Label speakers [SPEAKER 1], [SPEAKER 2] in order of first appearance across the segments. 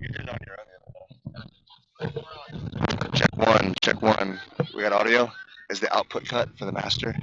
[SPEAKER 1] You did it on your own. Check one, check one. We got audio. Is the output cut for the master?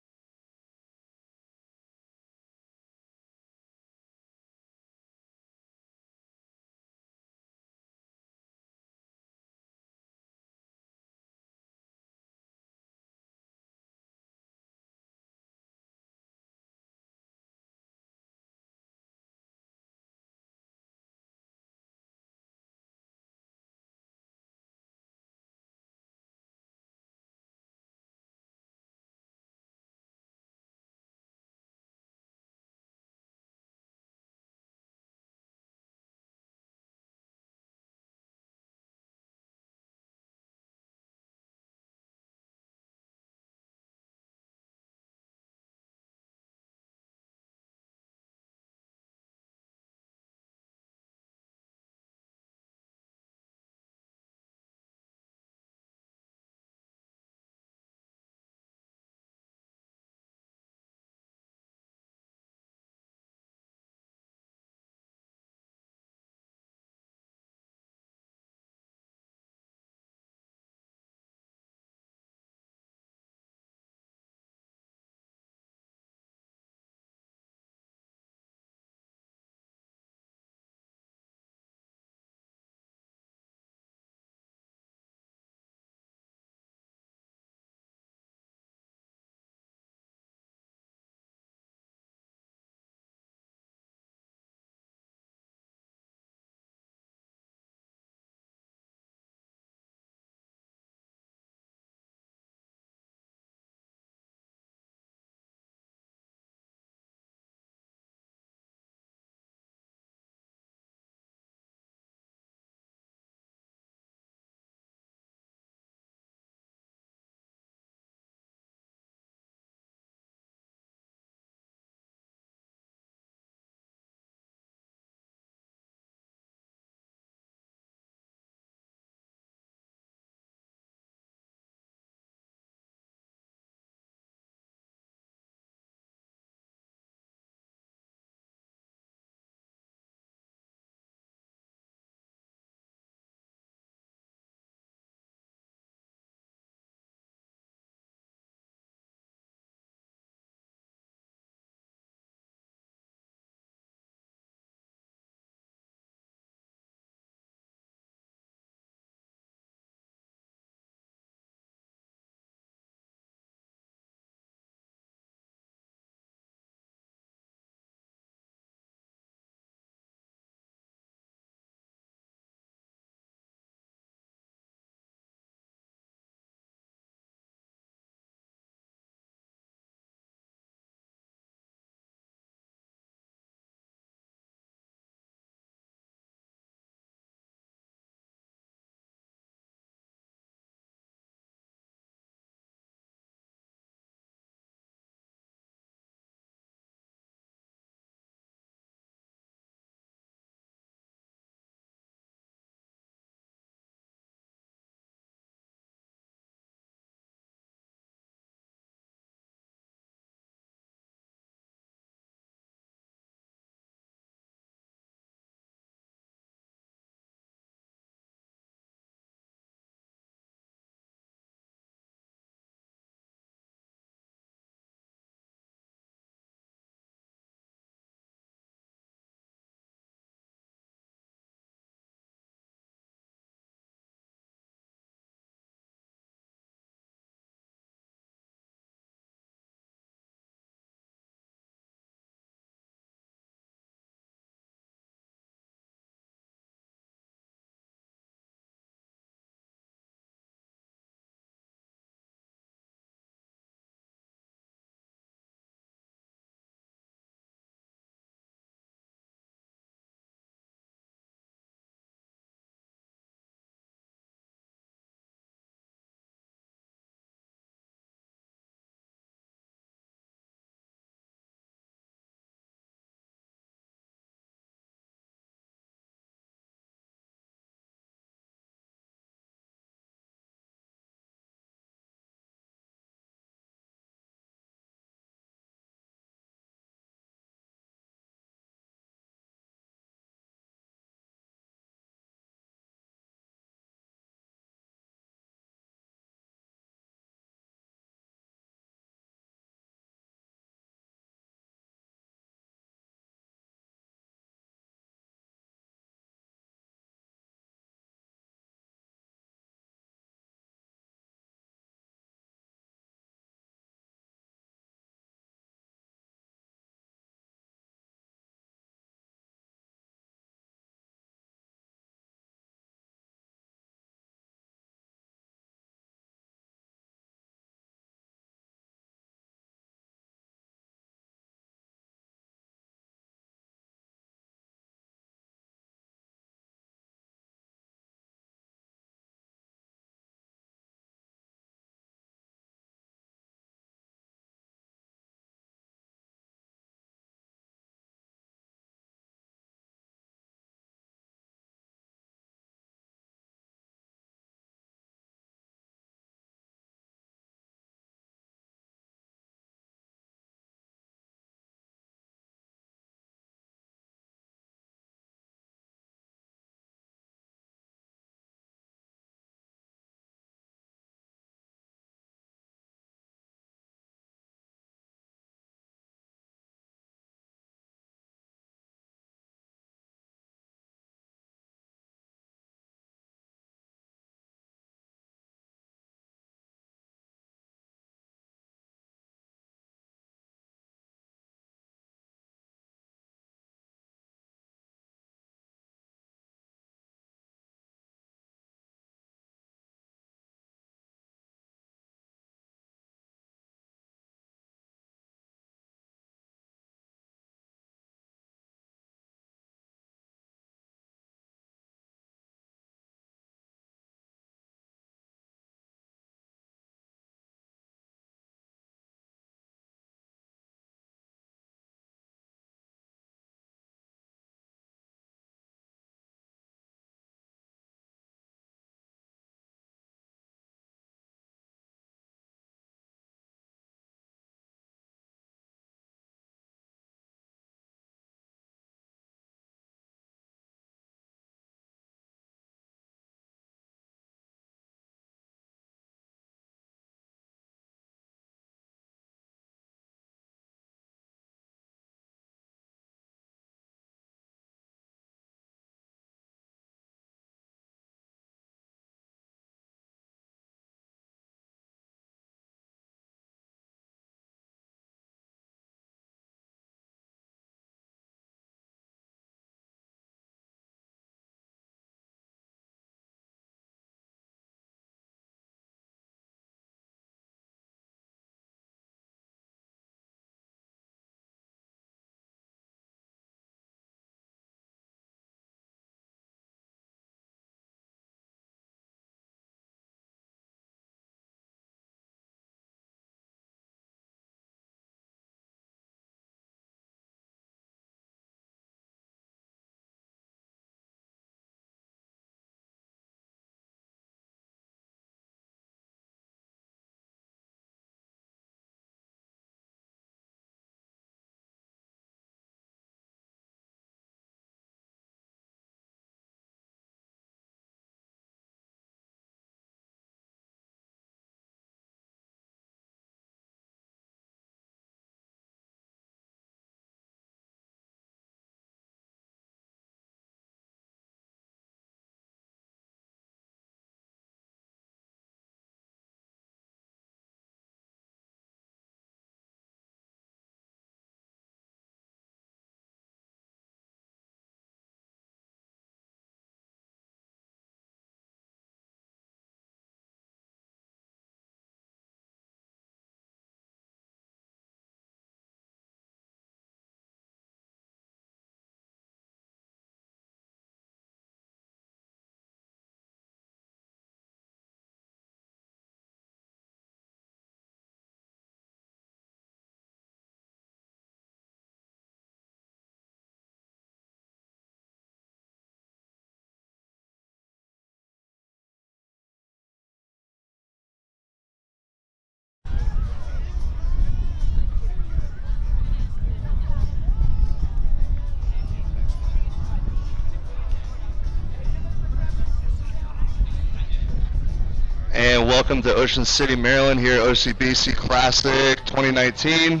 [SPEAKER 1] welcome to Ocean City, Maryland, here at OCBC Classic 2019.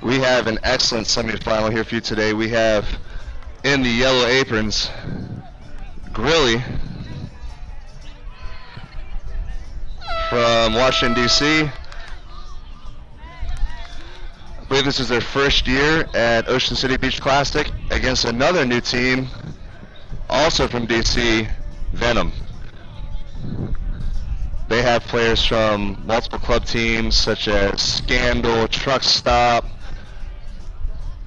[SPEAKER 1] We have an excellent semifinal here for you today. We have in the yellow aprons, Grilly from Washington, D.C. I believe this is their first year at Ocean City Beach Classic against another new team, also from D.C., Venom. They have players from multiple club teams such as Scandal, Truck Stop.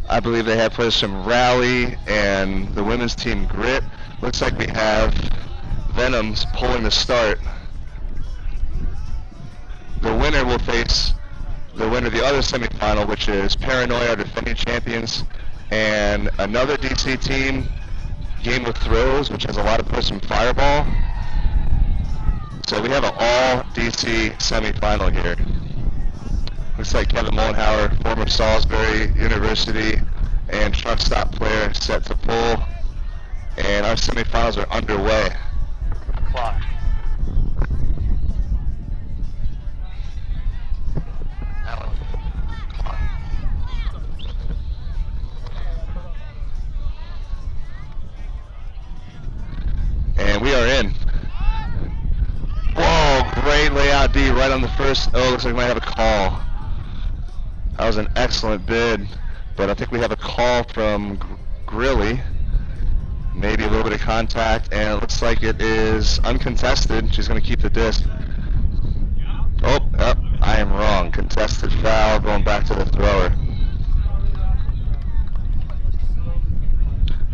[SPEAKER 1] I believe they have players from Rally and the women's team Grit. Looks like we have Venom's pulling the start. The winner will face the winner of the other semifinal, which is Paranoia, defending champions, and another DC team, Game of Throws, which has a lot of players from Fireball. So we have an all-DC semifinal here. Looks like Kevin Mullenhauer, former Salisbury University and Truck Stop player, set to pull. And our semifinals are underway.
[SPEAKER 2] Clock. Alan. Clock.
[SPEAKER 1] And we are in. Whoa, great layout D right on the first. Oh, looks like we might have a call. That was an excellent bid, but I think we have a call from Grilly. Maybe a little bit of contact, and it looks like it is uncontested. She's going to keep the disc. Oh, I am wrong. Contested foul, going back to the thrower.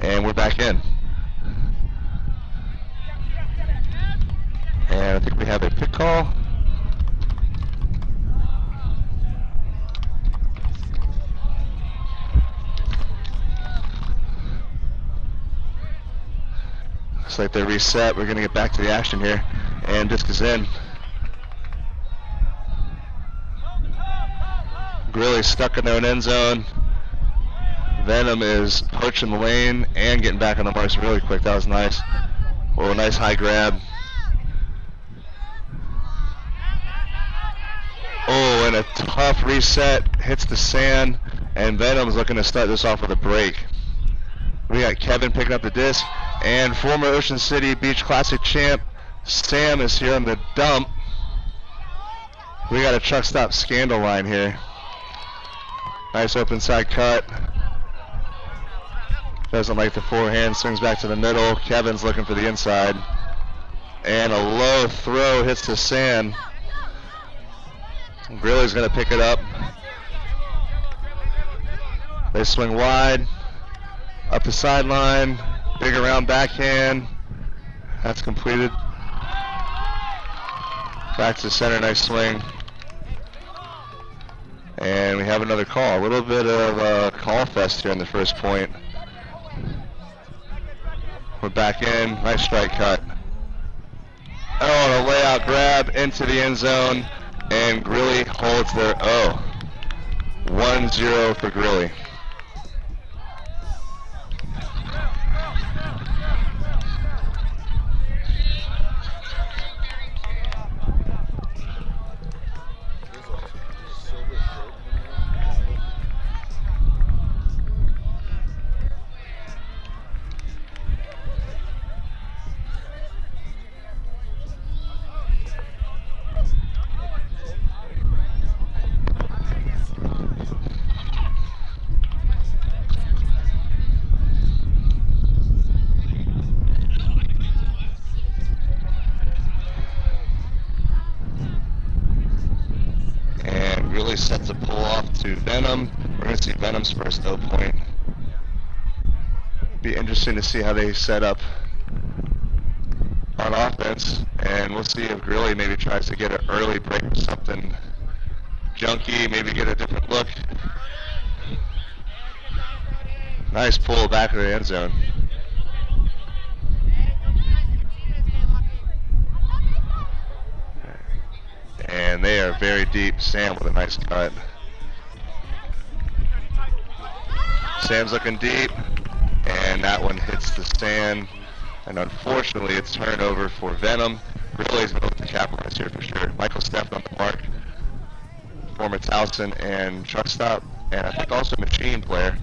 [SPEAKER 1] And we're back in. And I think we have a pick call. Looks like they reset. We're going to get back to the action here. And disc is in. Grilly stuck in their own end zone. Venom is poaching the lane and getting back on the marks really quick. That was nice. Oh, nice high grab. Oh, and a tough reset, hits the sand, and Venom's looking to start this off with a break. We got Kevin picking up the disc, and former Ocean City Beach Classic champ Sam is here on the dump. We got a Truck Stop Scandal line here. Nice open side cut. Doesn't like the forehand, swings back to the middle. Kevin's looking for the inside. And a low throw hits the sand. Grilly's going to pick it up. They swing wide, up the sideline, big around backhand. That's completed. Back to the center, nice swing. And we have another call. A little bit of a call fest here in the first point. We're back in, nice strike cut. Oh, and a layout grab into the end zone. And Grilly holds their O. 1-0 for Grilly. Sets a pull off to Venom. We're going to see Venom's first O point. Be interesting to see how they set up on offense, and we'll see if Grilly maybe tries to get an early break or something junky, maybe get a different look. Nice pull back of the end zone. And they are very deep. Sam with a nice cut. Sam's looking deep, and that one hits the sand. And unfortunately, it's turnover for Venom. Grilly's going to look to capitalize here for sure. Michael Steffen on the mark. Former Towson and truck stop, and I think also machine player.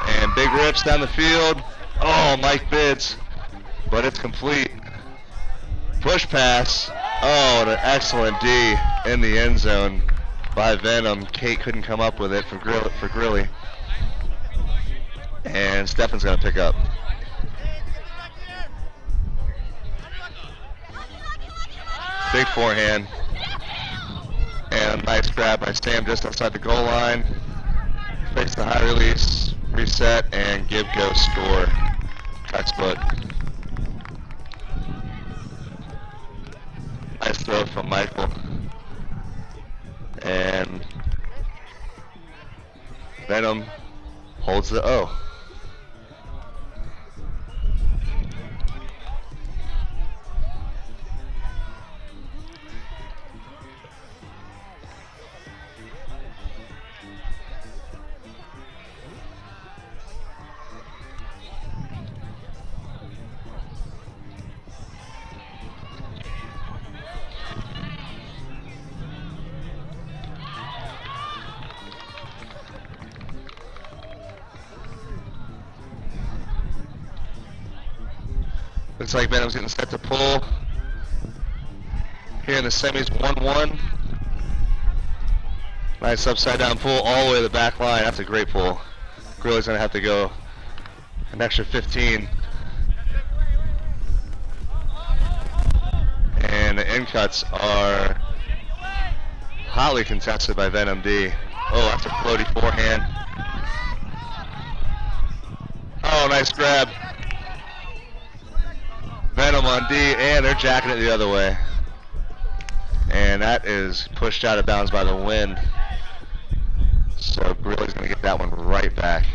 [SPEAKER 1] And big rips down the field. Oh, Mike bids, but it's complete. Push pass. Oh, an excellent D in the end zone by Venom. Kate couldn't come up with it for Grilly. And Steffen's going to pick up. Big forehand. And a nice grab by Sam just outside the goal line. Fakes the high release, reset, and give go score. Textbook. Nice throw from Michael. And Venom holds the O. Looks like Venom's getting set to pull. Here in the semis, 1-1. Nice upside down pull all the way to the back line. That's a great pull. Grilly's gonna have to go an extra 15. And the end cuts are hotly contested by Venom D. Oh, that's a floaty forehand. Oh, nice grab. Venom on D, and they're jacking it the other way. And that is pushed out of bounds by the wind. So Grilly's going to get that one right back.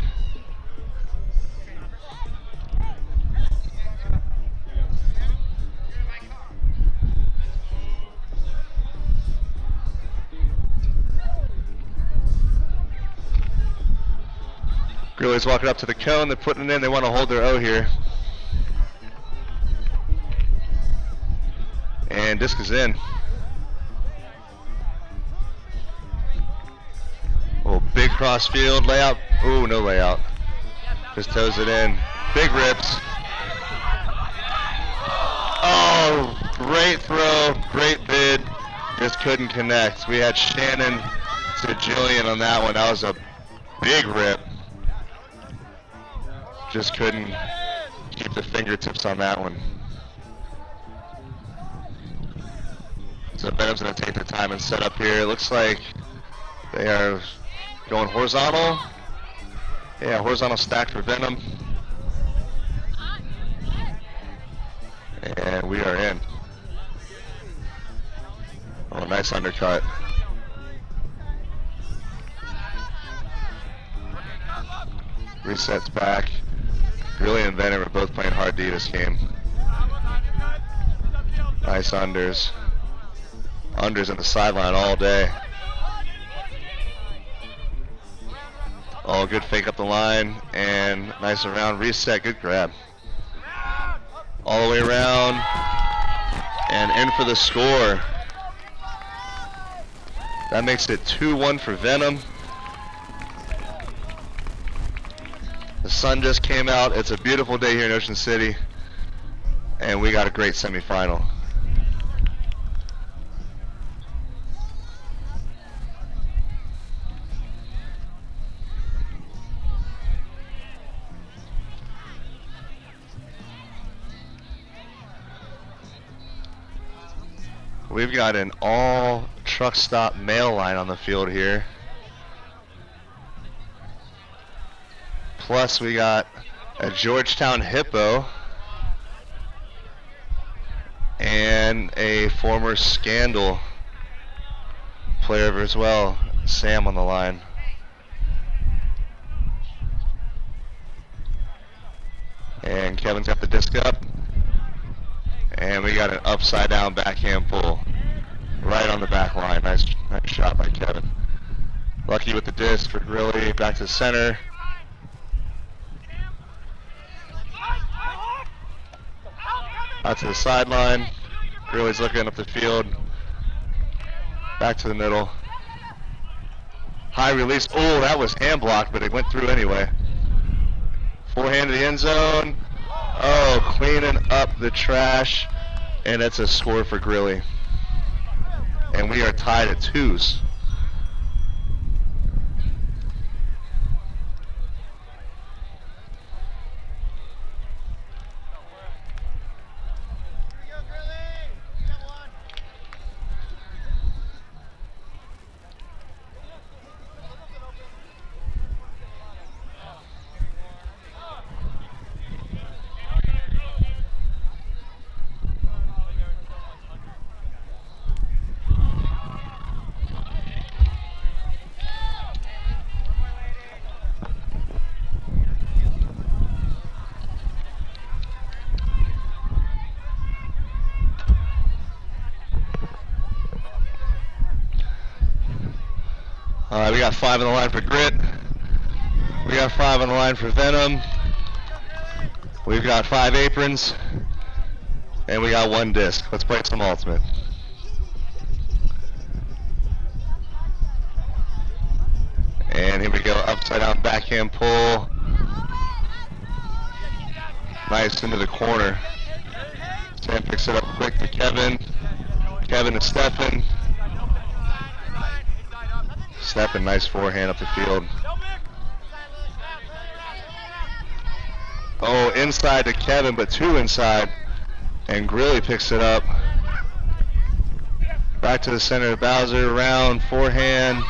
[SPEAKER 1] Grilly's walking up to the cone, they're putting it in, they want to hold their O here. And disc is in. Oh, big cross field layout. Ooh, no layout. Just toes it in. Big rips. Oh, great throw, great bid. Just couldn't connect. We had Shannon to Jillian on that one. That was a big rip. Just couldn't keep the fingertips on that one. So Venom's going to take the time and set up here. It looks like they are going horizontal. Yeah, horizontal stack for Venom. And we are in. Oh, nice undercut. Resets back. Grilly and Venom are both playing hard D this game. Nice unders. Unders on the sideline all day. Oh, good fake up the line, and nice around reset, good grab. All the way around, and in for the score. That makes it 2-1 for Venom. The sun just came out. It's a beautiful day here in Ocean City, and we got a great semifinal. We've got an all truck stop mail line on the field here. Plus we got a Georgetown Hippo and a former Scandal player as well, Sam on the line. And Kevin's got the disc up. And we got an upside down backhand pull right on the back line. Nice shot by Kevin. Lucky with the disc for Grilly. Back to the center. Out to the sideline. Grilly's looking up the field. Back to the middle. High release. Oh, that was hand blocked, but it went through anyway. Forehand to the end zone. Oh, cleaning up the trash. And it's a score for Grilly. And we are tied at 2s. We got 5 on the line for Grit. We got 5 on the line for Venom. We've got 5 aprons. And we got 1 disc. Let's play some Ultimate. And here we go, upside down backhand pull. Nice into the corner. Sam picks it up quick to Kevin. Kevin to Stephen. Stephen, nice forehand up the field. Oh, inside to Kevin, but 2 inside. And Grilly picks it up. Back to the center, Bowser, around, forehand.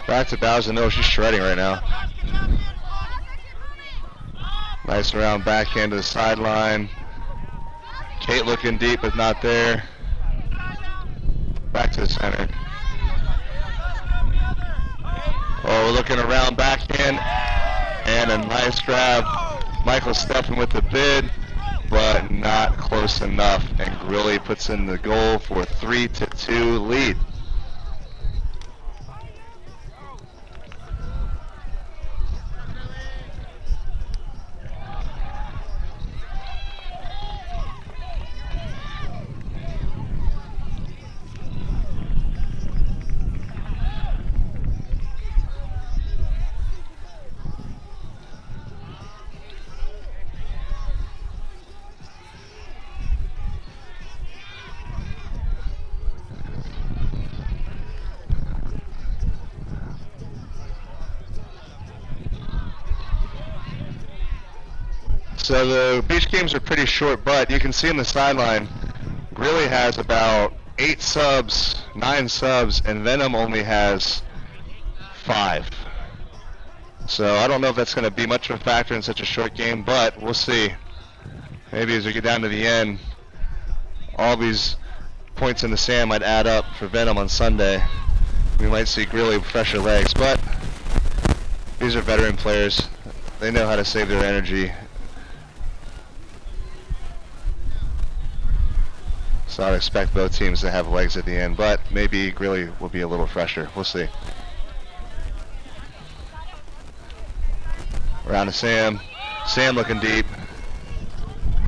[SPEAKER 1] Back to Bowser, no, she's shredding right now. Nice around backhand to the sideline. Kate looking deep, but not there. Back to the center. Oh, we're looking around backhand, and a nice grab. Michael Steffen with the bid, but not close enough. And Grilly puts in the goal for 3-2 lead. So the beach games are pretty short, but you can see in the sideline, Grilly has about 8 subs, 9 subs, and Venom only has 5. So I don't know if that's going to be much of a factor in such a short game, but we'll see. Maybe as we get down to the end, all these points in the sand might add up for Venom on Sunday. We might see Grilly with fresher legs, but these are veteran players. They know how to save their energy. So I'd expect both teams to have legs at the end, but maybe Grilly will be a little fresher. We'll see. Around to Sam. Sam looking deep.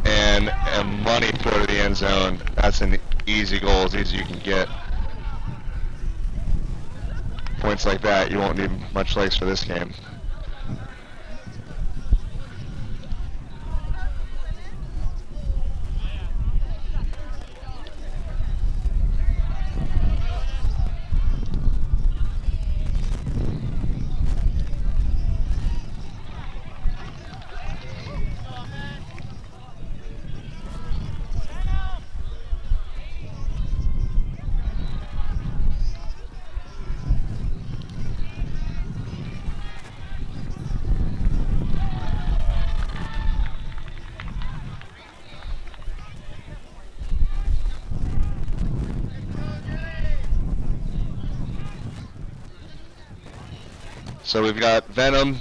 [SPEAKER 1] And a money throw to the end zone. That's an easy goal, as easy as you can get. Points like that, you won't need much legs for this game. So we've got Venom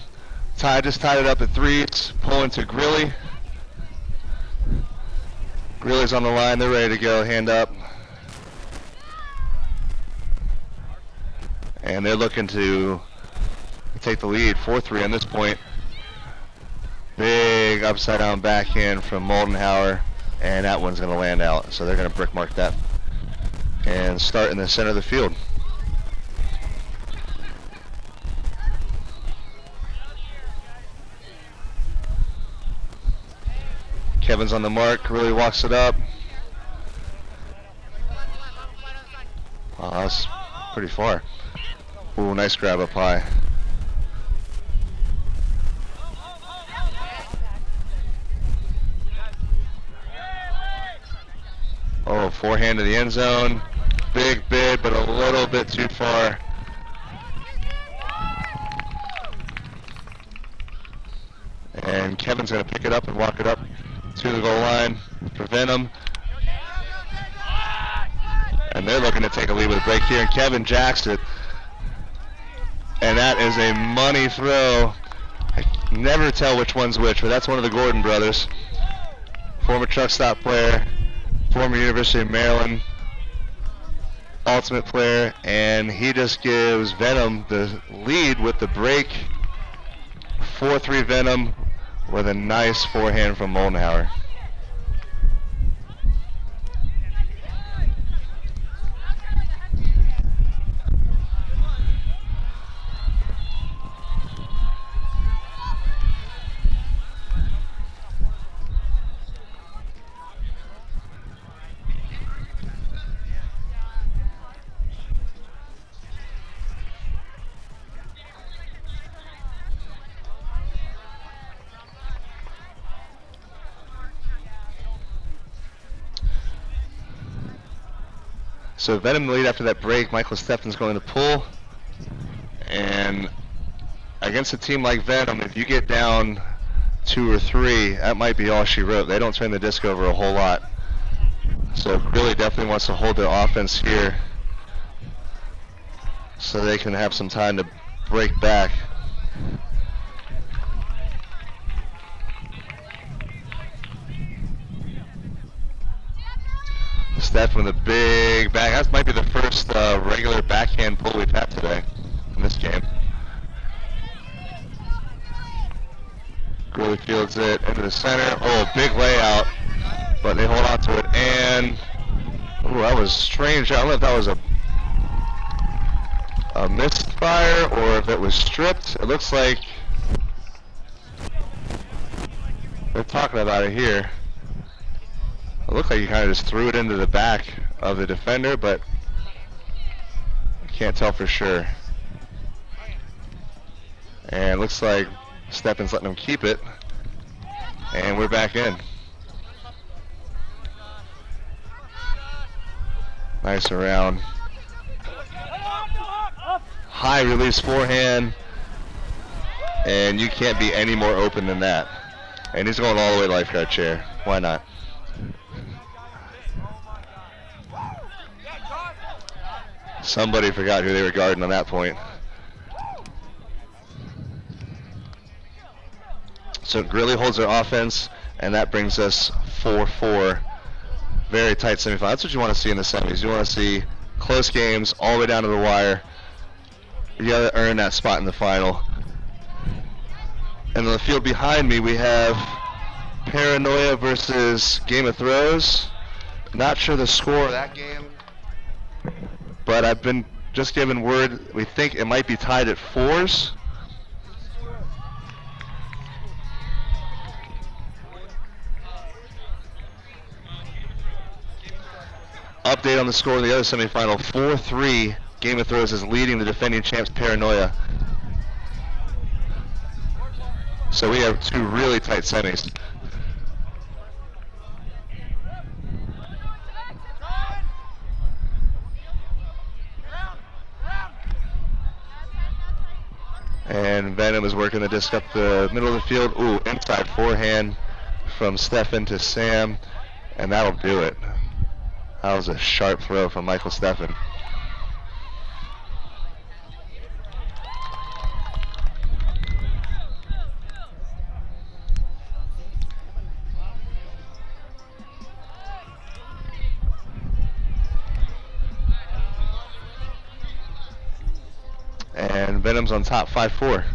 [SPEAKER 1] just tied it up at 3s, pulling to Grilly. Grilly's on the line, they're ready to go, hand up. And they're looking to take the lead, 4-3 on this point. Big upside down backhand from Moldenhauer. and that one's going to land out. So they're going to brick mark that and start in the center of the field. Kevin's on the mark, Grilly walks it up. Oh, that's pretty far. Ooh, nice grab up high. Oh, forehand to the end zone. Big bid, but a little bit too far. And Kevin's going to pick it up and walk it up to the goal line for Venom. And they're looking to take a lead with a break here, and Kevin jacks it. And that is a money throw. I can never tell which one's which, but that's one of the Gordon brothers. Former truck stop player, former University of Maryland ultimate player, and he just gives Venom the lead with the break. 4-3 Venom with a nice forehand from Moldenhauer. So Venom lead after that break. Michael Steffen's going to pull. And against a team like Venom, if you get down 2 or 3, that might be all she wrote. They don't turn the disc over a whole lot. So Grilly definitely wants to hold their offense here so they can have some time to break back. Steffen with a big back. That might be the first regular backhand pull we've had today in this game. Grilly fields it into the center. Oh, big layout, but they hold on to it. And ooh, that was strange. I don't know if that was a misfire or if it was stripped. It looks like they're talking about it here. It looked like he kind of just threw it into the back of the defender, but I can't tell for sure. And it looks like Steffen's letting him keep it. And we're back in. Nice around. High release forehand. And you can't be any more open than that. And he's going all the way to lifeguard chair. Why not? Somebody forgot who they were guarding on that point. So Grilly holds their offense, and that brings us 4-4. Very tight semifinal. That's what you want to see in the semis. You want to see close games all the way down to the wire. You got to earn that spot in the final. And on the field behind me, we have Paranoia versus Game of Throws. Not sure the score of that game, but I've been just given word we think it might be tied at 4s. Update on the score of the other semifinal. 4-3. Game of Throws is leading the defending champs Paranoia. So we have 2 really tight semis. And Venom is working the disc up the middle of the field. Ooh, inside forehand from Steffen to Sam, and that'll do it. That was a sharp throw from Michael Steffen. And Venom's on top 5-4.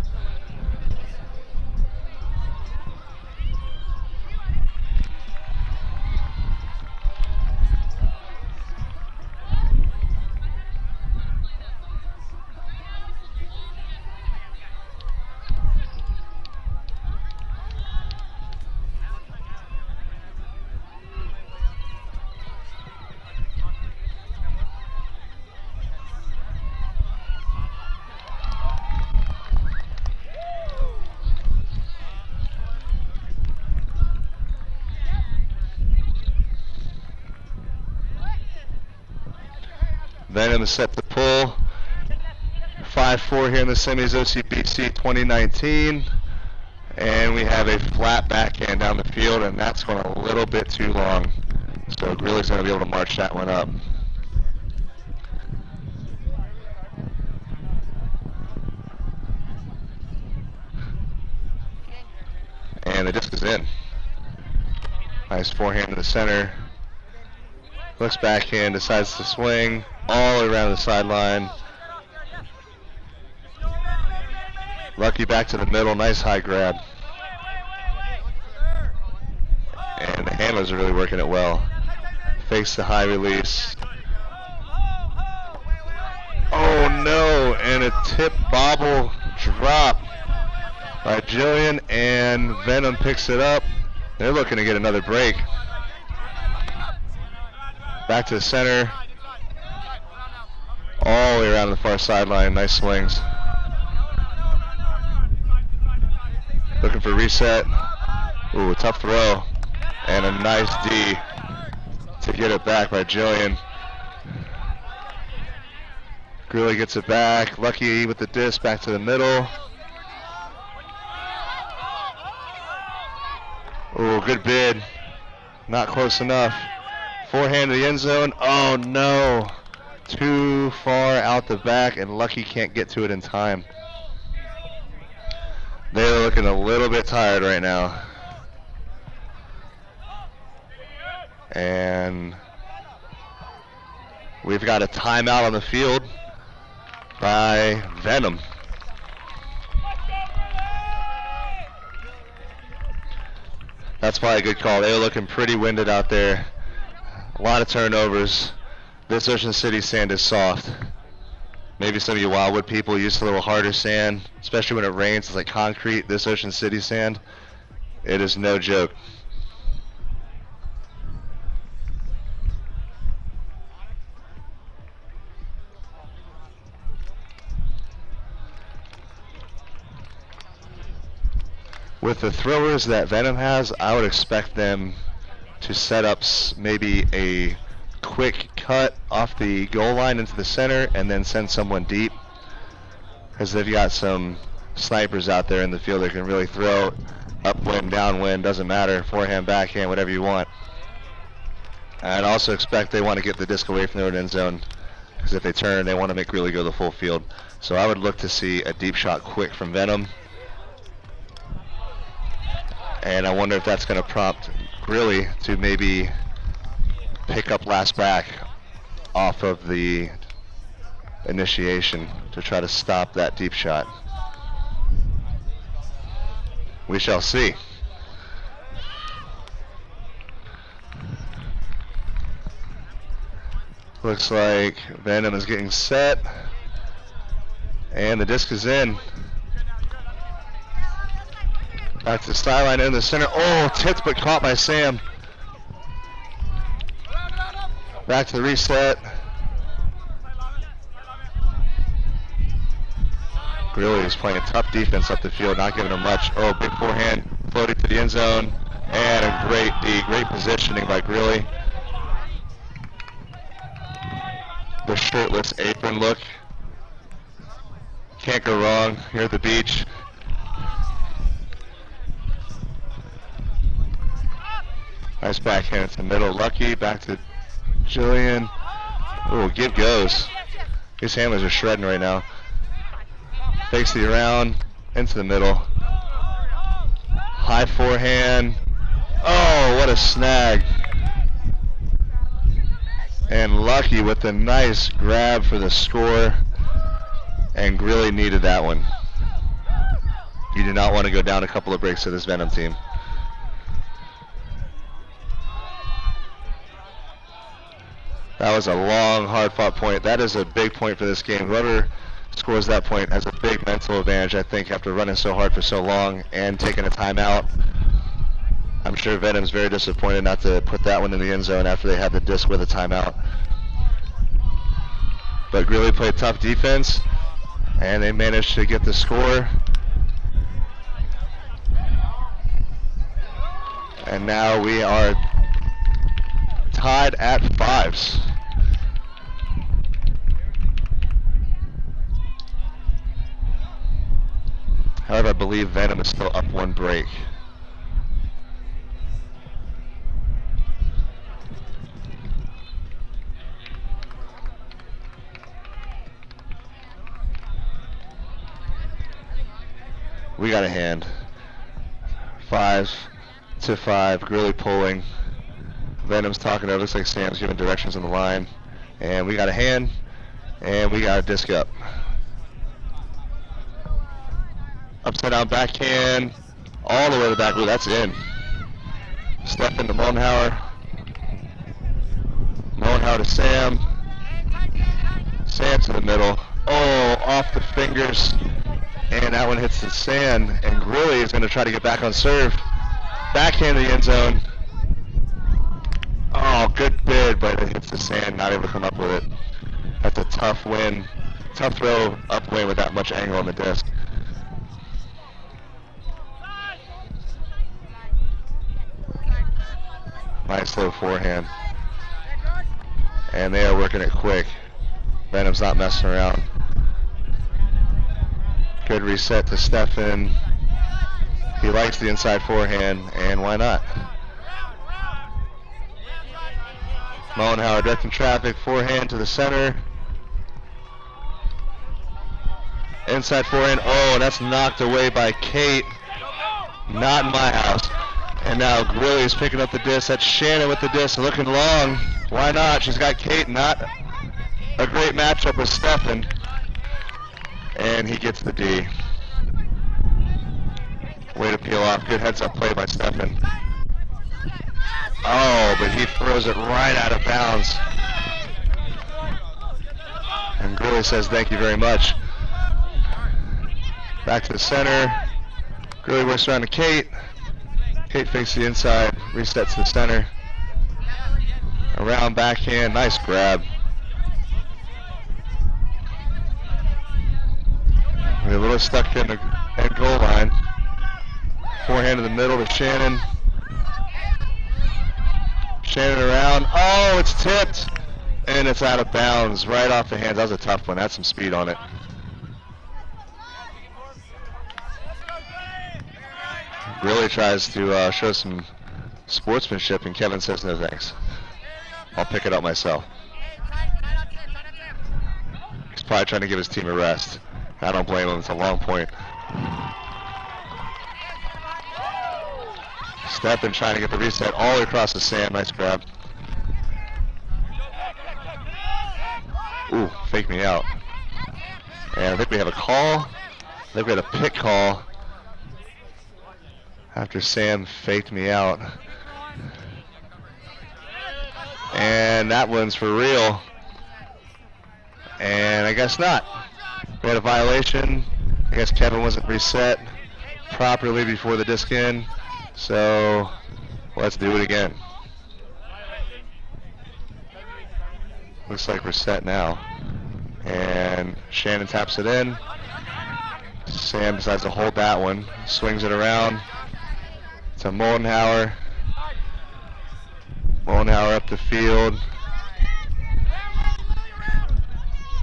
[SPEAKER 1] Venom is set to pull. 5-4 here in the semis, OCBC 2019. And we have a flat backhand down the field, and that's going a little bit too long. So Grilly's going to be able to march that one up. And the disc is in. Nice forehand to the center. Looks backhand, decides to swing all the way around the sideline. Lucky back to the middle, nice high grab. And the handlers are really working it well. Fakes the high release. Oh no, and a tip bobble drop by Jillian, and Venom picks it up. They're looking to get another break. Back to the center. All the way around the far sideline, nice swings. Looking for reset. Ooh, tough throw. And a nice D to get it back by Jillian. Grilly gets it back. Lucky with the disc back to the middle. Ooh, good bid. Not close enough. Forehand to the end zone. Oh no. Too far out the back, and Lucky can't get to it in time. They're looking a little bit tired right now. And we've got a timeout on the field by Venom. That's probably a good call. They were looking pretty winded out there. A lot of turnovers. This Ocean City sand is soft. Maybe some of you Wildwood people use a little harder sand, especially when it rains. It's like concrete. This Ocean City sand, it is no joke. With the throwers that Venom has, I would expect them to set up maybe a quick cut off the goal line into the center and then send someone deep, because they've got some snipers out there in the field that can really throw upwind, downwind, doesn't matter, forehand, backhand, whatever you want. I'd also expect they want to get the disc away from their end zone, because if they turn, they want to make Grilly go the full field. So I would look to see a deep shot quick from Venom. And I wonder if that's going to prompt Grilly to maybe pick up last back off of the initiation to try to stop that deep shot. We shall see. Looks like Venom is getting set, and the disc is in. Back to the sideline in the center. Oh, tipped but caught by Sam. Back to the reset. Grilly is playing tough defense up the field, not giving him much. Oh, big forehand, floating to the end zone, and a great D, great positioning by Grilly. The shirtless apron look. Can't go wrong here at the beach. Nice backhand to the middle. Lucky back to Jillian. Oh, give goes. These handlers are shredding right now. Fakes the around into the middle. High forehand. Oh, what a snag. And Lucky with a nice grab for the score. And Grilly needed that one. You do not want to go down a couple of breaks to this Venom team. That was a long, hard-fought point. That is a big point for this game. Whoever scores that point has a big mental advantage, I think, after running so hard for so long and taking a timeout. I'm sure Venom's very disappointed not to put that one in the end zone after they had the disc with a timeout. But Grilly played tough defense, and they managed to get the score. And now we are tied at 5s. However, I believe Venom is still up 1 break. We got a hand. 5-5. Grilly pulling. Venom's talking to it. Looks like Sam's giving directions on the line. And we got a hand. And we got a disc up. Upside down backhand. All the way to the back. Ooh, that's in. Step into Monhauer. Monhauer to Sam. Sam to the middle. Oh, off the fingers. And that one hits the sand. And Grilly is going to try to get back on serve. Backhand to the end zone. Oh, good bid, but it hits the sand. Not able to come up with it. That's a tough win. Tough throw upwind with that much angle on the disc. Nice low forehand. And they are working it quick. Venom's not messing around. Good reset to Stefan. He likes the inside forehand, and why not? Monhauer directing traffic, forehand to the center. Inside forehand, oh, and that's knocked away by Kate. Not in my house. And now Grilly is picking up the disc. That's Shannon with the disc, looking long. Why not? She's got Kate. Not a great matchup with Stefan. And he gets the D. Way to peel off. Good heads-up play by Stefan. Oh, but he throws it right out of bounds. And Grilly says, thank you very much. Back to the center. Grilly works around to Kate. Kate fakes the inside, resets to the center. Around backhand, nice grab. We're a little stuck in the end goal line. Forehand to the middle to Shannon. Shannon around. Oh, it's tipped. And it's out of bounds, right off the hands. That was a tough one. That's some speed on it. Grilly tries to show some sportsmanship, and Kevin says no thanks. I'll pick it up myself. He's probably trying to give his team a rest. I don't blame him. It's a long point. Stefan trying to get the reset all the way across the sand. Nice grab. Ooh, fake me out. And I think we have a call. I think we had a pick call after Sam faked me out. And that one's for real. And I guess not. We had a violation. I guess Kevin wasn't reset properly before the disc in. So let's do it again. Looks like we're set now. And Shannon taps it in. Sam decides to hold that one. Swings it around to Monhauer. Monhauer up the field.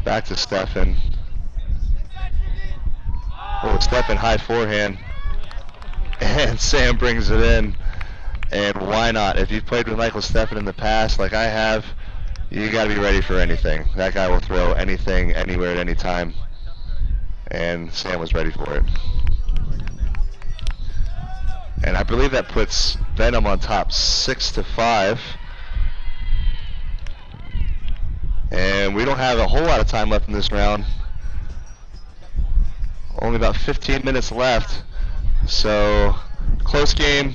[SPEAKER 1] Back to Stefan. Oh, Stefan high forehand. And Sam brings it in. And why not? If you've played with Michael Stefan in the past, like I have, you got to be ready for anything. That guy will throw anything, anywhere, at any time. And Sam was ready for it. And I believe that puts Venom on top 6-5. And we don't have a whole lot of time left in this round. Only about 15 minutes left. So, close game.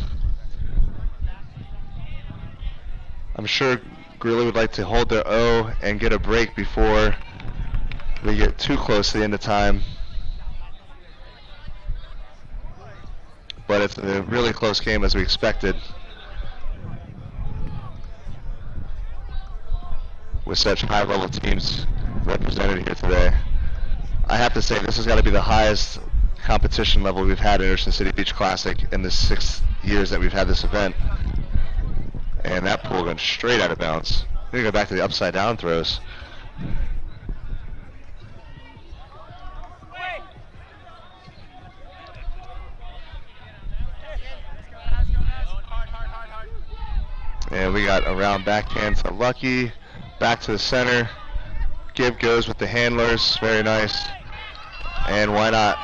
[SPEAKER 1] I'm sure Grilly would like to hold their O and get a break before we get too close to the end of time. But it's a really close game as we expected, with such high-level teams represented here today. I have to say this has got to be the highest competition level we've had in Ocean City Beach Classic in the 6 years that we've had this event. And that pool went straight out of bounds. I'm going to go back to the upside down throws. And we got a round backhand to Lucky. Back to the center. Gibb goes with the handlers. Very nice. And why not?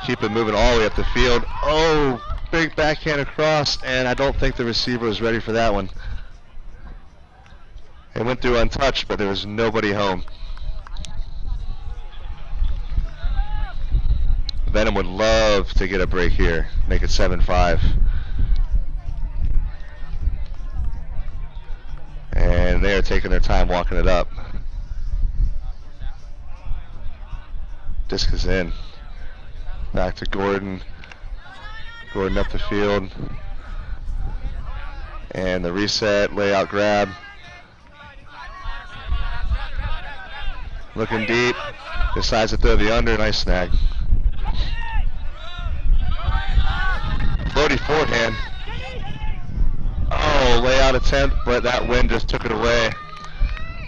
[SPEAKER 1] Keep it moving all the way up the field. Oh, big backhand across, and I don't think the receiver was ready for that one. It went through untouched, but there was nobody home. Venom would love to get a break here, make it 7-5. And they are taking their time walking it up. Disc is in. Back to Gordon. Gordon up the field. And the reset, layout grab. Looking deep. Decides to throw the under. Nice snag. Floaty forehand. Oh, layout attempt, but that wind just took it away.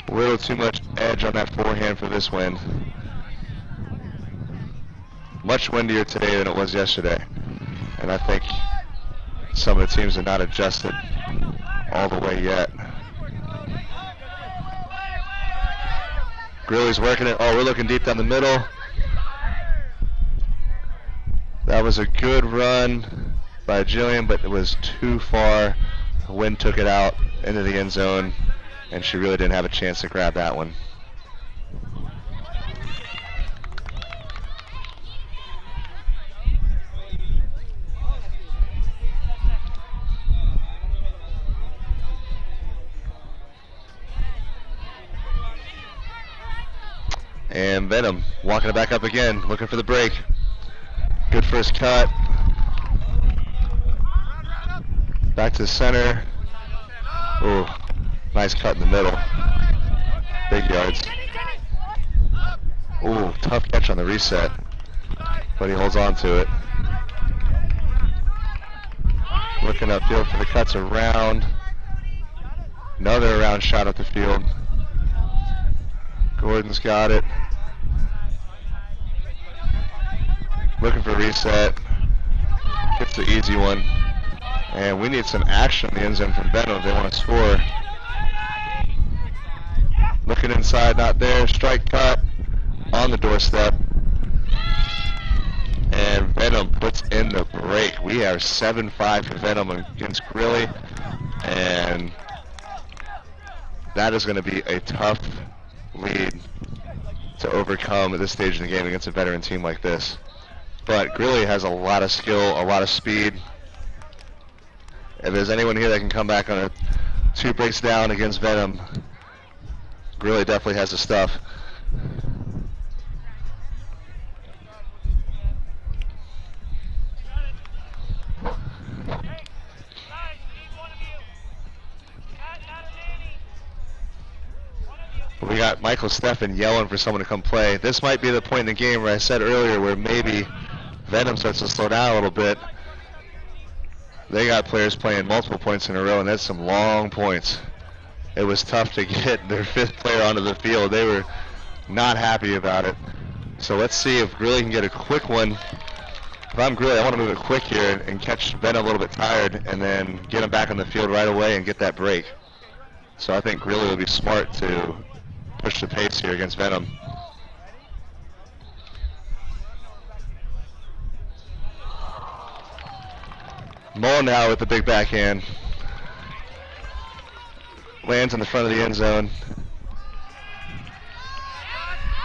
[SPEAKER 1] A little too much edge on that forehand for this wind. Much windier today than it was yesterday. And I think some of the teams are not adjusted all the way yet. Grilly's working it. Oh, we're looking deep down the middle. That was a good run by Jillian, but it was too far. The wind took it out into the end zone, and she really didn't have a chance to grab that one. And Venom walking it back up again, looking for the break. Good first cut. Back to the center. Ooh, nice cut in the middle. Big yards. Ooh, tough catch on the reset, but he holds on to it. Looking upfield for the cuts around. Another around shot up the field. Gordon's got it. Looking for reset. Gets the easy one. And we need some action in the end zone from Venom if they want to score. Looking inside, not there. Strike cut on the doorstep. And Venom puts in the break. We are 7-5 for Venom against Grilly. And that is going to be a tough lead to overcome at this stage in the game against a veteran team like this. But Grilly has a lot of skill, a lot of speed. If there's anyone here that can come back on a 2 breaks down against Venom, Grilly definitely has the stuff. We got Michael Steffen yelling for someone to come play. This might be the point in the game where I said earlier where maybe Venom starts to slow down a little bit. They got players playing multiple points in a row, and that's some long points. It was tough to get their 5th player onto the field. They were not happy about it. So let's see if Grilly can get a quick one. If I'm Grilly, I want to move it quick here and catch Venom a little bit tired and then get him back on the field right away and get that break. So I think Grilly will be smart to push the pace here against Venom. Mull now with the big backhand. Lands in the front of the end zone.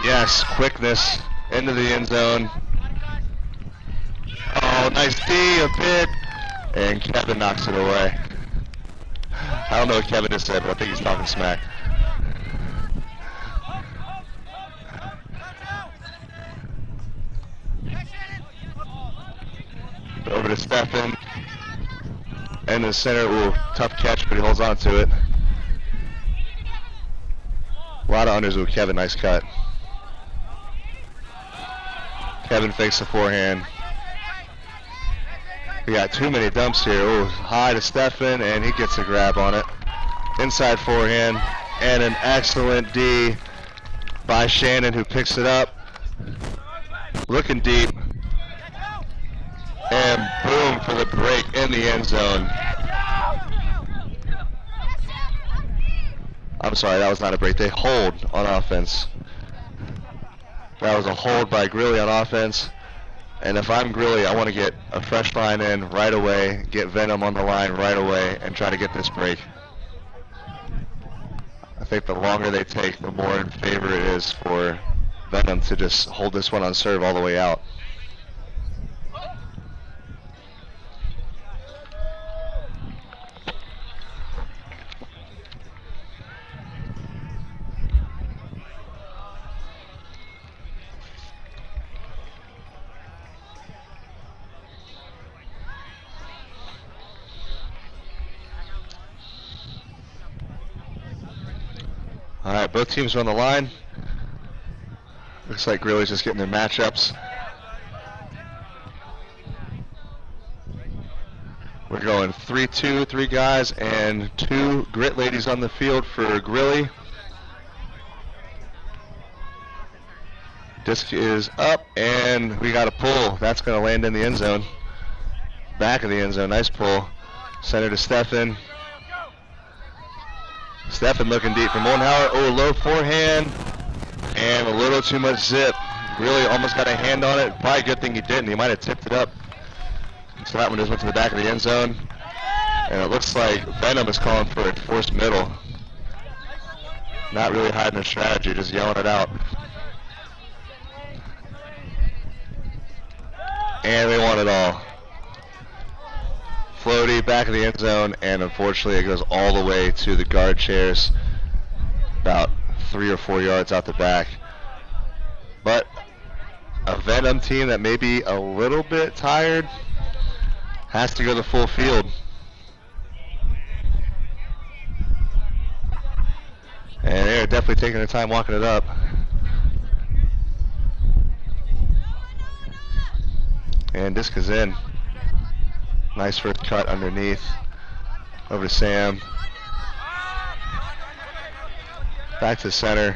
[SPEAKER 1] Yes, quickness into the end zone. Oh, nice D, a bit. And Kevin knocks it away. I don't know what Kevin just said, but I think he's talking smack. Over to Steffen. And the center, ooh, tough catch, but he holds on to it. A lot of unders with Kevin, nice cut. Kevin fakes the forehand. We got too many dumps here. Ooh, high to Steffen, and he gets a grab on it. Inside forehand, and an excellent D by Shannon, who picks it up. Looking deep. And boom for the break in the end zone. I'm sorry, that was not a break. They hold on offense. That was a hold by Grilly on offense. And if I'm Grilly, I want to get a fresh line in right away, get Venom on the line right away, and try to get this break. I think the longer they take, the more in favor it is for Venom to just hold this one on serve all the way out. All right, both teams are on the line. Looks like Grilly's just getting their matchups. We're going 3-2, 3 guys and 2 grit ladies on the field for Grilly. Disc is up and we got a pull. That's going to land in the end zone. Back of the end zone, nice pull. Center to Stefan. Stefan looking deep from Moldenhauer. Oh, low forehand. And a little too much zip. Really almost got a hand on it. Probably a good thing he didn't. He might have tipped it up. So that one just went to the back of the end zone. And it looks like Venom is calling for a forced middle. Not really hiding a strategy, just yelling it out. And they want it all. Floaty, back of the end zone, and unfortunately it goes all the way to the guard chairs, about 3 or 4 yards out the back. But a Venom team that may be a little bit tired has to go the full field. And they're definitely taking their time walking it up. And disc is in. Nice first cut underneath. Over to Sam. Back to center.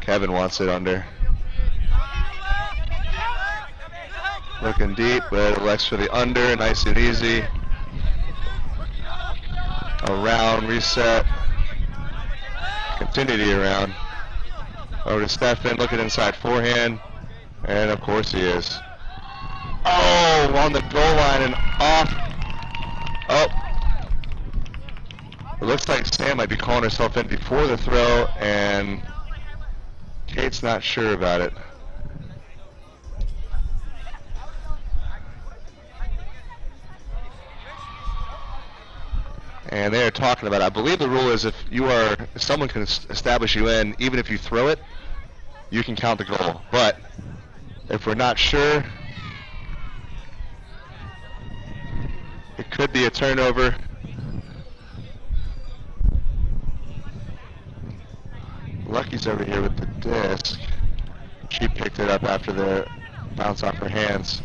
[SPEAKER 1] Kevin wants it under. Looking deep, but elects for the under. Nice and easy. Around, reset. Continue to be around. Over to Stefan, looking inside forehand. And of course he is. Oh, on the goal line and off. Oh. It looks like Sam might be calling herself in before the throw, and Kate's not sure about it. And they are talking about it. I believe the rule is if someone can establish you in, even if you throw it, you can count the goal. But if we're not sure, it could be a turnover. Lucky's over here with the disc. She picked it up after the bounce off her hands.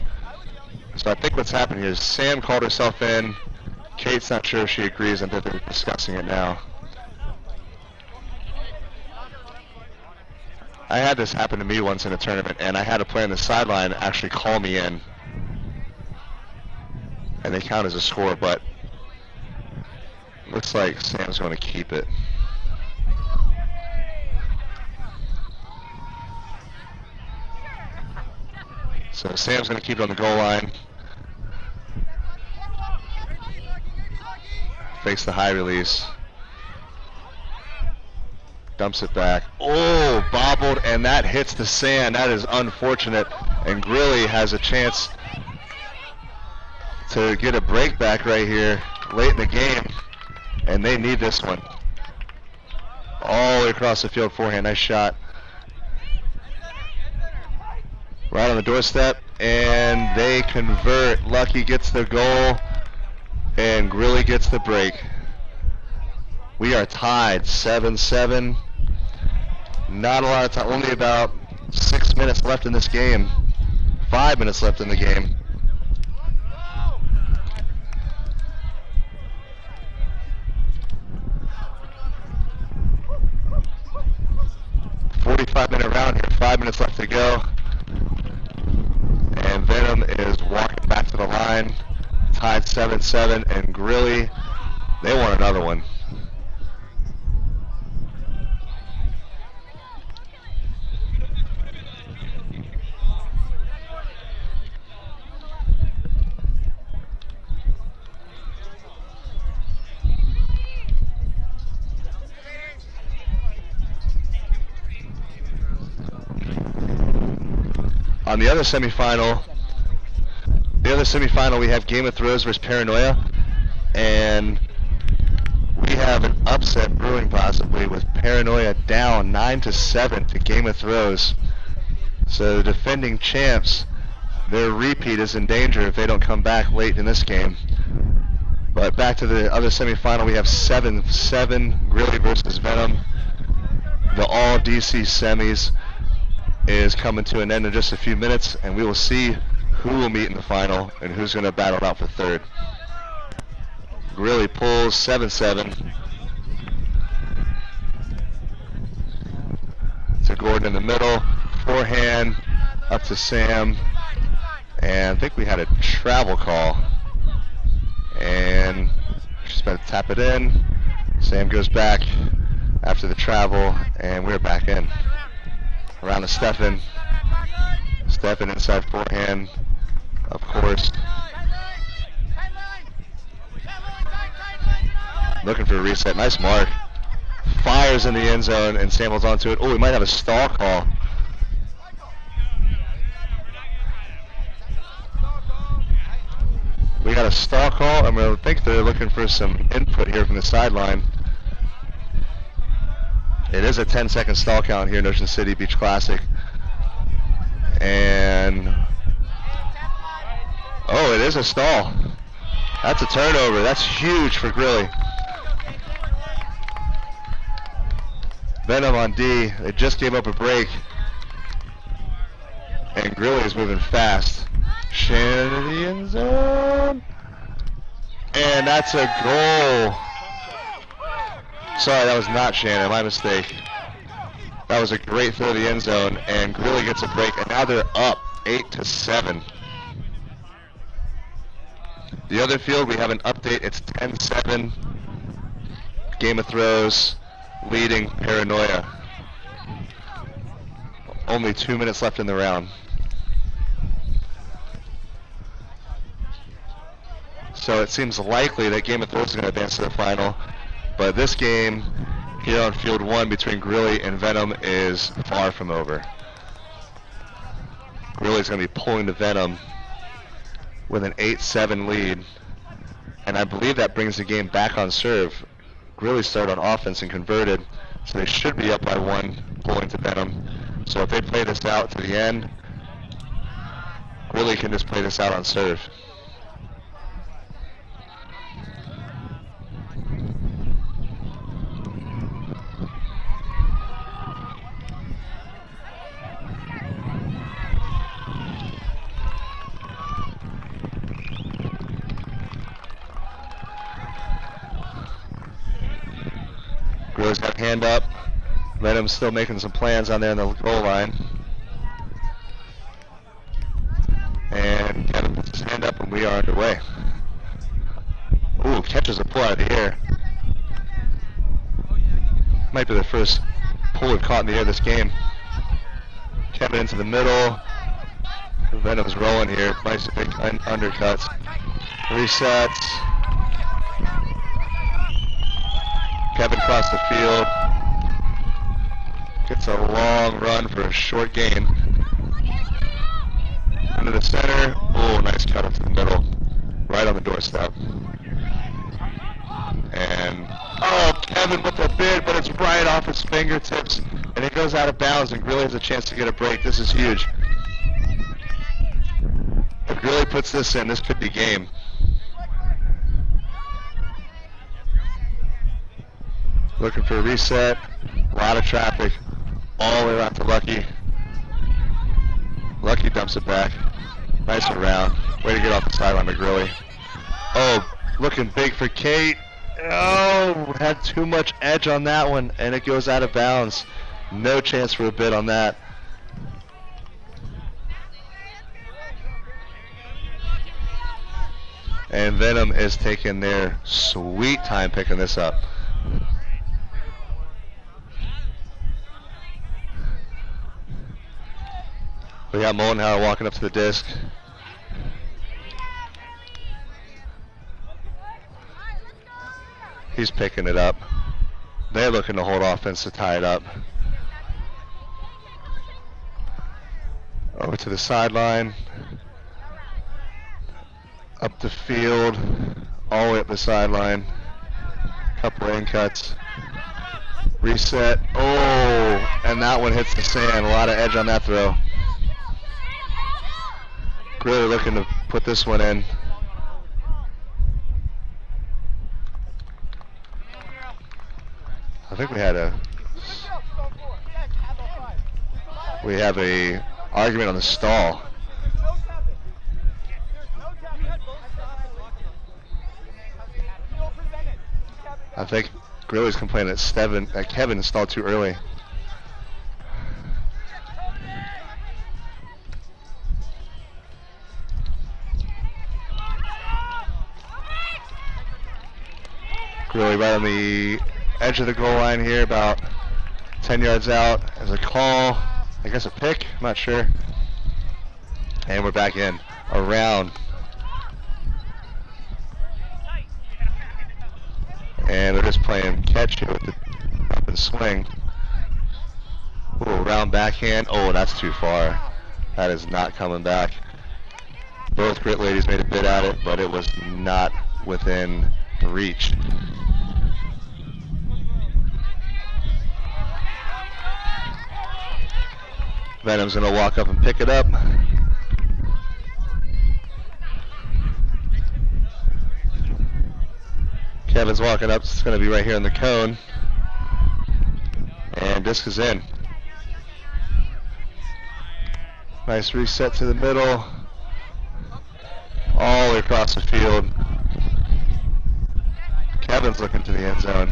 [SPEAKER 1] So I think what's happened here is Sam called herself in. Kate's not sure if she agrees, and they're discussing it now. I had this happen to me once in a tournament, and I had a player on the sideline actually call me in. And they count as a score, but looks like Sam's going to keep it. So Sam's going to keep it on the goal line. Fakes the high release. Dumps it back. Oh, bobbled, and that hits the sand. That is unfortunate. And Grilly has a chance to get a break back right here late in the game, and they need this one. All the way across the field forehand. Nice shot. Right on the doorstep, and they convert. Lucky gets the goal, and Grilly gets the break. We are tied 7-7. Not a lot of time, only about 6 minutes left in this game. 5 minutes left in the game. Minute round here, 5 minutes left to go. And Venom is walking back to the line, tied 7-7, and Grilly, they want another one. On the other semifinal, we have Game of Thrones versus Paranoia, and we have an upset brewing possibly with Paranoia down 9-7 to Game of Thrones. So the defending champs, their repeat is in danger if they don't come back late in this game. But back to the other semifinal, we have 7-7 Grilly versus Venom. The all DC semis is coming to an end in just a few minutes, and we will see who will meet in the final and who's going to battle it out for third. Grilly pulls 7-7 to Gordon in the middle, forehand up to Sam, and I think we had a travel call, and she's about to tap it in. Sam goes back after the travel, and we're back in. Around to Stefan. Stefan inside forehand, of course. Looking for a reset. Nice mark. Fires in the end zone, and Sam holds onto it. Oh, we might have a stall call. We got a stall call, and I think they're looking for some input here from the sideline. It is a 10-second stall count here in Ocean City Beach Classic. And, oh, it is a stall. That's a turnover. That's huge for Grilly. Venom on D. They just gave up a break. And Grilly is moving fast. Shannon in the end zone. And that's a goal. Sorry, that was not Shannon. My mistake. That was a great throw to the end zone, and Grilly gets a break, and now they're up 8-7. The other field, we have an update. It's 10-7. Game of Throws leading Paranoia. Only 2 minutes left in the round. So it seems likely that Game of Thrones is going to advance to the final. But this game here on Field 1 between Grilly and Venom is far from over. Grilly's going to be pulling to Venom with an 8-7 lead. And I believe that brings the game back on serve. Grilly started on offense and converted, so they should be up by 1, pulling to Venom. So if they play this out to the end, Grilly can just play this out on serve. Grilly's got hand up. Venom's still making some plans on there on the goal line. And Kevin puts his hand up, and we are underway. Ooh, catches a pull out of the air. Might be the first pull we've caught in the air this game. Kevin into the middle. Venom's rolling here. Nice big undercuts. Resets. Kevin across the field. Gets a long run for a short gain. Into the center. Oh, nice cut up to the middle. Right on the doorstep. And, oh, Kevin with the bid, but it's right off his fingertips. And it goes out of bounds, and Grilly has a chance to get a break. This is huge. If Grilly puts this in, this could be game. Looking for a reset. A lot of traffic. All the way around to Lucky. Lucky dumps it back. Nice around. Way to get off the sideline to Grilly. Oh, looking big for Kate. Oh, had too much edge on that one, and it goes out of bounds. No chance for a bid on that. And Venom is taking their sweet time picking this up. We got Mollenhauer walking up to the disc. He's picking it up. They're looking to hold offense to tie it up. Over to the sideline. Up the field. All the way up the sideline. Couple in cuts. Reset. Oh, and that one hits the sand. A lot of edge on that throw. Grilly looking to put this one in. I think we have a argument on the stall. I think Grilly's complaining that Kevin installed too early. Grilly right on the edge of the goal line here, about 10 yards out. As a call, I guess a pick, I'm not sure. And we're back in, around. And they're just playing catch here with the up and swing. Ooh, round backhand. Oh, that's too far. That is not coming back. Both Grit ladies made a bid at it, but it was not within reach. Venom's going to walk up and pick it up. Kevin's walking up. It's going to be right here in the cone. And disc is in. Nice reset to the middle. All the way across the field. Kevin's looking to the end zone.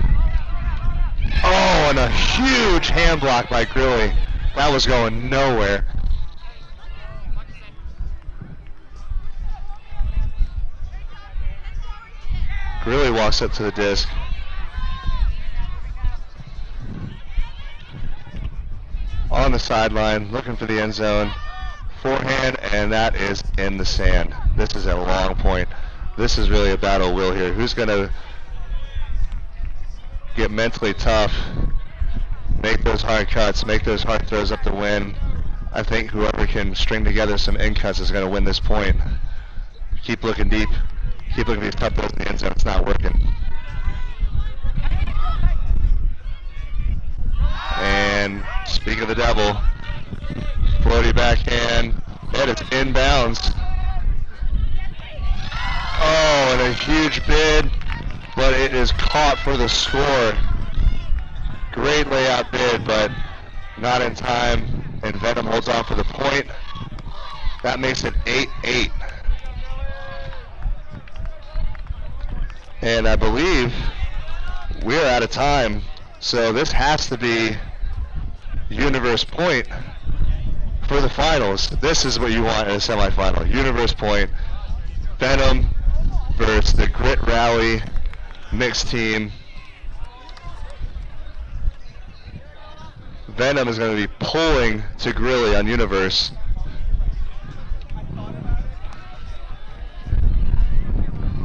[SPEAKER 1] Oh, and a huge hand block by Grilly. That was going nowhere. Grilly walks up to the disc. On the sideline, looking for the end zone. Forehand, and that is in the sand. This is a long point. This is really a battle of will here. Who's going to get mentally tough, make those hard cuts, make those hard throws up to win? I think whoever can string together some in cuts is going to win this point. Keep looking deep. Keep looking at these tough throws in the end zone. It's not working. And speak of the devil, floaty backhand. That is inbounds. Oh, and a huge bid, but it is caught for the score. Great layout bid, but not in time. And Venom holds on for the point. That makes it 8-8. And I believe we're out of time. So this has to be Universe point for the finals. This is what you want in a semifinal. Universe point. Venom versus the Grit Rally mixed team. Venom is going to be pulling to Grilly on Universe.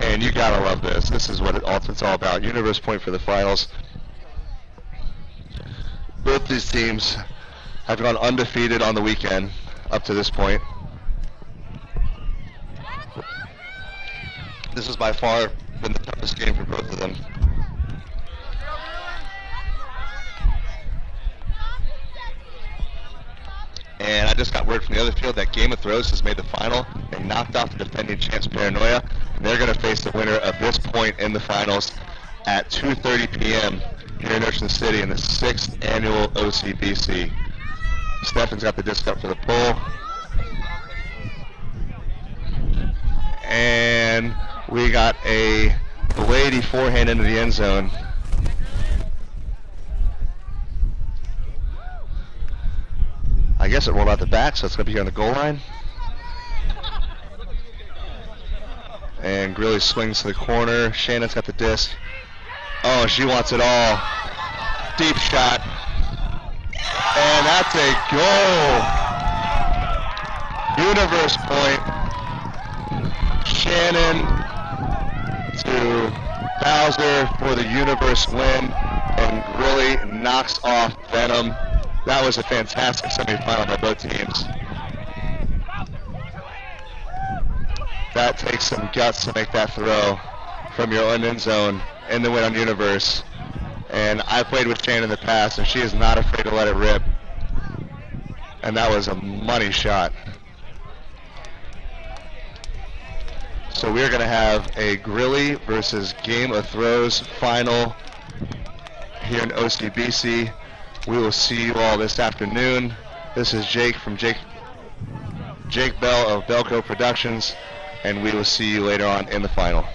[SPEAKER 1] And you gotta love this. This is what it's all about. Universe point for the finals. Both these teams have gone undefeated on the weekend up to this point. This has by far been the toughest game for both of them. And I just got word from the other field that Game of Thrones has made the final. They knocked off the defending champs Paranoia. And they're going to face the winner of this point in the finals at 2:30 p.m. here in Ocean City in the 6th annual OCBC. Stefan's got the disc up for the pull. And we got a lady forehand into the end zone. I guess it rolled out the back, so it's going to be here on the goal line. And Grilly swings to the corner. Shannon's got the disc. Oh, she wants it all. Deep shot. And that's a goal. Universe point. Shannon to Bowser for the Universe win. And Grilly knocks off Venom. That was a fantastic semifinal by both teams. That takes some guts to make that throw from your own end zone in the Venom universe. And I played with Jane in the past, and she is not afraid to let it rip. And that was a money shot. So we're going to have a Grilly versus Game of Throws final here in OCBC. We will see you all this afternoon. This is Jake from Jake Bell of Belco Productions, and we will see you later on in the final.